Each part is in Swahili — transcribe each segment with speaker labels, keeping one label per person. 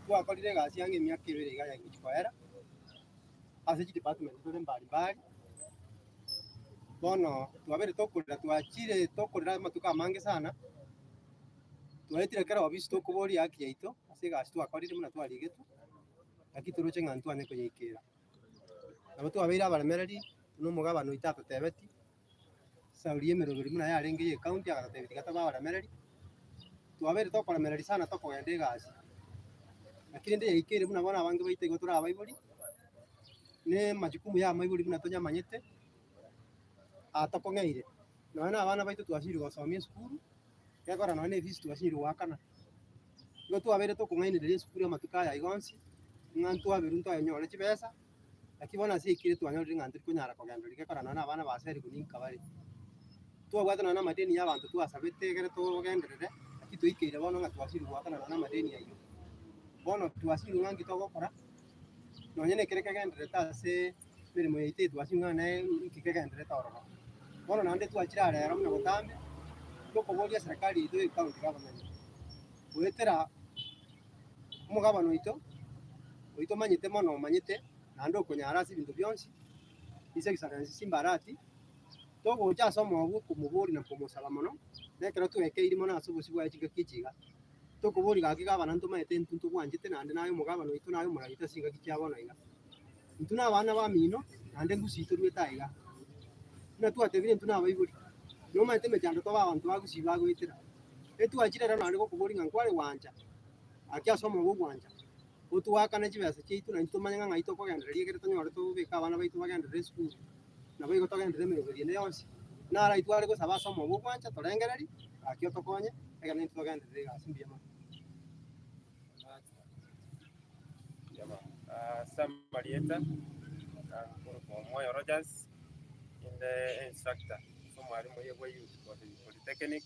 Speaker 1: twakorire gasi yange emyaka 2 iga ya gichikoera ase department tore mbali bono twabere tokorera twachire tokorera matuka mange sana twaitire kera obisi tokobori haki yaito ase gasi twakorire muna twarigetu lakini turoche ng'antu ane konyekera nabo twabeire abaremereri n'omugabano itato tebeti sauri emerogeri muna yarenge ye county agatebeti gataba abaremereri twabere tokoremereri sana tokogenda egasi lakini ndi yaikere muna bona abange baite igo tora abaibori ne majukumu ya maibori muna tonyamanyete atokong'eire nona abana baito twasiri gosomia esukuru gekora nona efisi twasiri gwakana igo twabere tokong'ainereria esukuru amatuka aya igonsi ng'antu aberu ntoenyore chibesa lakini bona ase ikire twanyorire ng'antu konyara kogenda gekora nona abana baseri kuninka bari twabwate nona amadeni ya abanto twasabete egere togenderere lakini toikeire bono ng'a twasiri gwakana nona amadeni ayo bono twasiri ng'anki togokora nonyene ekere kegenderete ase emeremo yaito twasiri ng'a naye nki kegenderete orobo bono naende twachire arero muna botambe tokoboria serikali yaito county government goetera omogabano oito manyete mono omanyete naende okonyara ase ebinto bionsi ase egisakansi simbarati togocha ase omobu okomobori na komosaba mono nekero twekeiri mono ase obosi bwaye chingaki chiga tokobori gaki gabana ntomaete ntuntu bwanchete naende naye omogabano oito naye omoragite ase engaki chiabono iga ntu na abana bamino naende ngusi toruete aiga buna twatebire ntu na abaibori nomaete emechando toba abanto bagusi bagoetera etwachire rero naende gokobori ng'a nkware gwancha aki ase omobu ogwancha otwakane chibesa chiaito naintwe tomanye ng'a ng'ai tokogendereria egere tonyore tobeka abana baito bagenderere esukuru nabo igo togenderere emerogeri ende yonsi nara itware gosaba ase omobu ogwancha torengereri gaki otokonye egere naintwe togenderere egasi mbuya mono.
Speaker 2: Samarieta Moyo Rogers in the instructor so mwalimu yewe youth polytechnic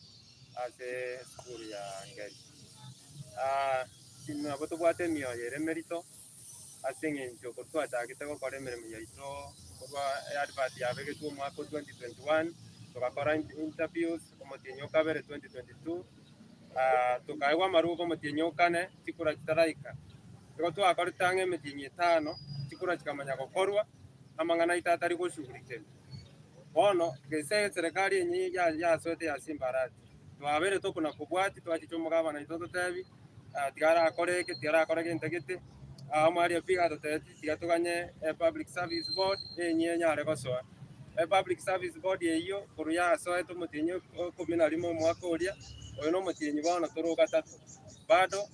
Speaker 2: as a school ya Ngeri sino abo tobwate mioyo emerito asenge njoko twatagite gokora emeremo yaito kuba advert yabegetwo omwaka 2021 tugakora interviews omotienyo kabere 2022 tukaigwa marugo omotienyo kane tikura kitaraika igo twakorete ang'e emetienyo 5 tikura chikamanya gokorwa amang'ana itatari goshughulike bono gese serikali enyi yasoete ya simbarati twabere tokona kubwati twachiche omogabana ito totebi tigara akoreke tigara akoreke ntegete amari apiga toteti tigatuganye public service board enye nyare gosoa public service board eyo kuru ya soete omotienyo 11 mwaka oria oyo no motienyo bono toro gatatu bado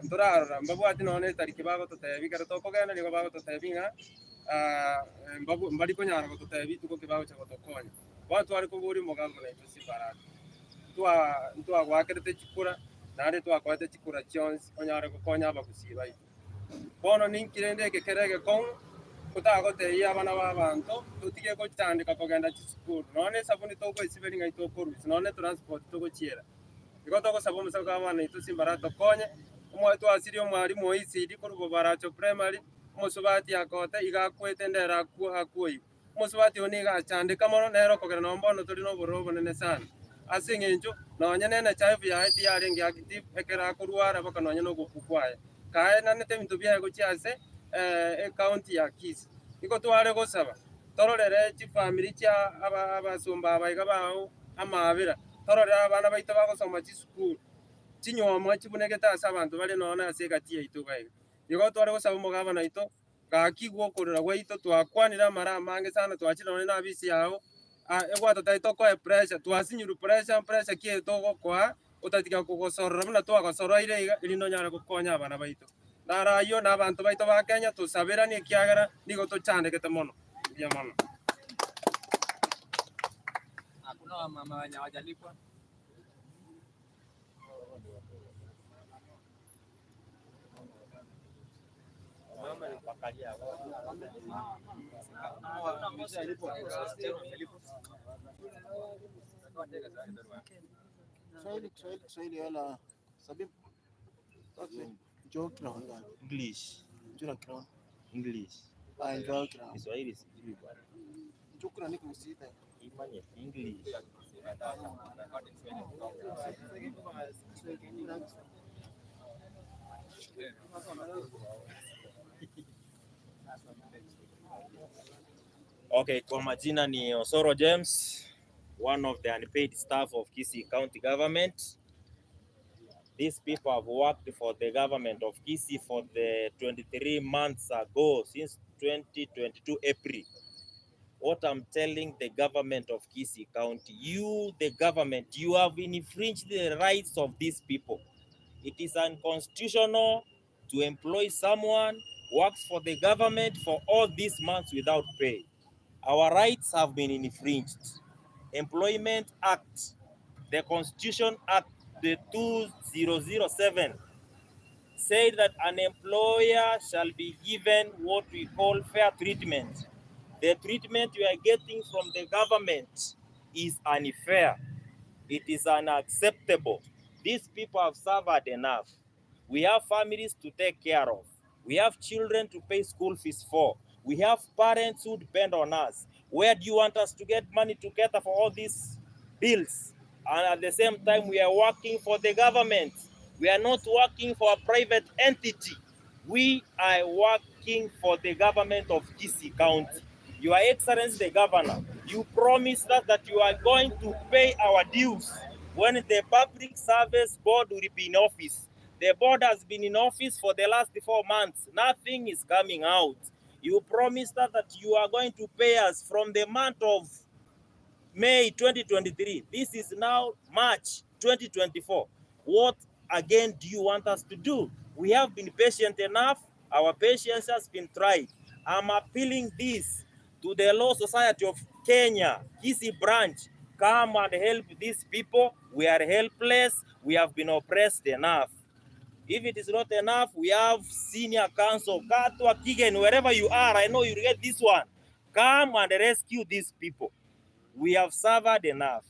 Speaker 2: ntorarora mbabwati none tariki bagototebi kare tokogenda nigo bagototebi ng'a mbari konyara gototebi tuko kibago cha gotokonya watu ari kuburi mogambo na itusi barati twagwakerete chikura nare twakwate chikura chionsi onyara gokonya abagusiba ito bono ninkirende ekekerege kon kutagoteia abana b'abanto tutige gochandika kogenda chisukuru none sabuni togoisiberi ng'ai tokorusi none transport togochiera igo togosaba omusaka abana ito simbarati tokonye omwe twasiri omwarimu oisidi korubo baracho primary omusubati akote igakwete ndera akuoi omusubati oni gachandika mono nero kogera nombono tori no borobo nene sana ase eng'encho nonye nene chief yaeti yarenge active ekera akorwara baka nonye no gokukwaye kae nanete ebinto biaye gochiase county ya Kisii igo tware gosaba tororere chifamily chia abasumba abaiga bao amabera tororere abana baito bagosoma chisukuru chinyoma chibunegete ase abanto bare nona ase egati yaito gaiga igo tware gosaba omogabana ito gaki gwokorera gwaito twakwanire amara amange sana twachire none na abisi yao egwata taito koe pressure twasinyuru pressure kie togokoa otatiga kugosorora buna twagosoroire iga erinde nyara gokonya abana baito narayo na abanto baito ba Kenya tusabirani ekiagera nigo tochandegete mono ya mono.
Speaker 3: Hakuna wamama wenye hawajalipwa. Mama ni pakalia
Speaker 4: Swahili wala sabibu
Speaker 5: English. English. Kiswahili sijui bwana.
Speaker 4: Chukura ni kusita.
Speaker 5: Ifanye English. Okay, kwa majina ni Osoro James, one of the unpaid staff of Kisii County Government. These people have worked for the government of Kisii for the 23 months ago, since 2022 April. What I'm telling the government of Kisii County, you, the government, you have infringed the rights of these people. It is unconstitutional to employ someone who works for the government for all these months without pay. Our rights have been infringed. Employment Act, the Constitution Act, the 2007, said that an employer shall be given what we call fair treatment. The treatment you are getting from the government is unfair. It is unacceptable. These people have suffered enough. We have families to take care of. We have children to pay school fees for. We have parents who depend on us. Where do you want us to get money to cater for all these bills? And at the same time, we are working for the government. We are not working for a private entity. We are working for the government of Kisii County. Your Excellency the Governor, you promised us that you are going to pay our dues when the Public Service Board will be in office. The board has been in office for the last 4 months. Nothing is coming out. You promised us that you are going to pay us from the month of May 2023. This is now March 2024. What again do you want us to do? We have been patient enough. Our patience has been tried. I'm appealing this to the Law Society of Kenya, Kisii branch. Come and help these people. We are helpless. We have been oppressed enough. If it is not enough, we have senior council, Katwa, Kigen, wherever you are. I know you get this one. Come and rescue these people. We have suffered enough.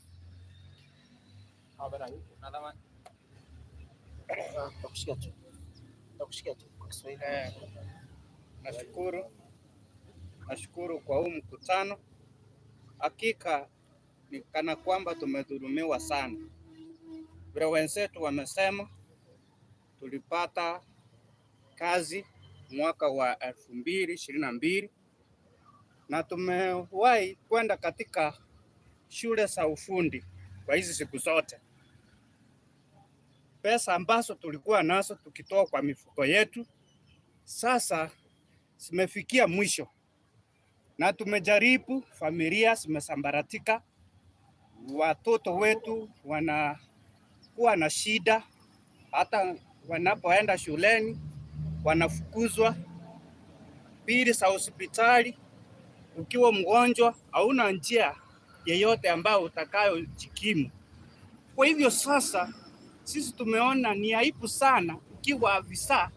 Speaker 6: Nashukuru kwa huu mkutano. Hakika ni kana kwamba tumedhulumiwa sana. Vile wenzetu wamesema, tulipata kazi mwaka wa 2022 na tumewahi kwenda katika shule za ufundi kwa hizi siku zote. Pesa ambazo tulikuwa nazo tukitoa kwa mifuko yetu sasa zimefikia mwisho, na tumejaribu, familia zimesambaratika, watoto wetu wanakuwa na shida, hata wanapoenda shuleni wanafukuzwa. Bili za hospitali, ukiwa mgonjwa hauna njia yeyote ambayo utakayojikimu. Kwa hivyo sasa sisi tumeona ni aibu sana ukiwa afisa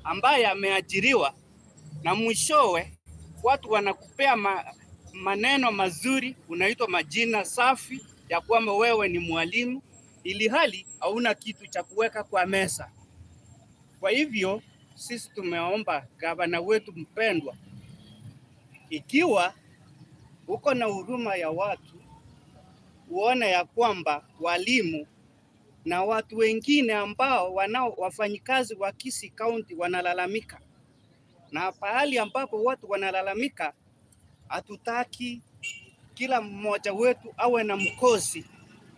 Speaker 6: ambaye ameajiriwa na mwishowe watu wanakupea maneno mazuri, unaitwa majina safi ya kwamba wewe ni mwalimu, ili hali hauna kitu cha kuweka kwa meza. Kwa hivyo sisi tumeomba gavana wetu mpendwa, ikiwa uko na huruma ya watu, uone ya kwamba walimu na watu wengine ambao wafanyikazi wa Kisii County wanalalamika, na pahali ambapo watu wanalalamika, hatutaki kila mmoja wetu awe na mkosi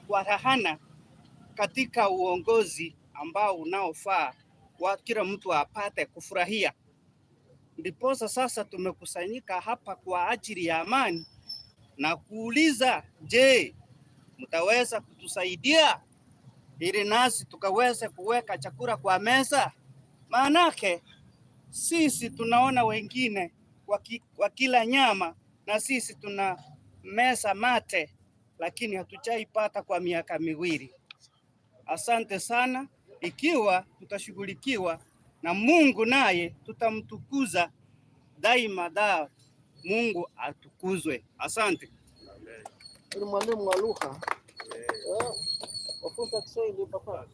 Speaker 6: wa rahana katika uongozi ambao unaofaa wa kila mtu apate kufurahia. Ndiposa sasa tumekusanyika hapa kwa ajili ya amani na kuuliza, je, mtaweza kutusaidia ili nasi tukaweze kuweka chakula kwa meza? Maanake sisi tunaona wengine wakila nyama na sisi tuna meza mate, lakini hatujaipata kwa miaka miwili. Asante sana. Ikiwa tutashughulikiwa na Mungu, naye tutamtukuza daima. Mungu atukuzwe. Asante.
Speaker 4: Mwalimu wa lugha. Wafunza Kiswahili papa.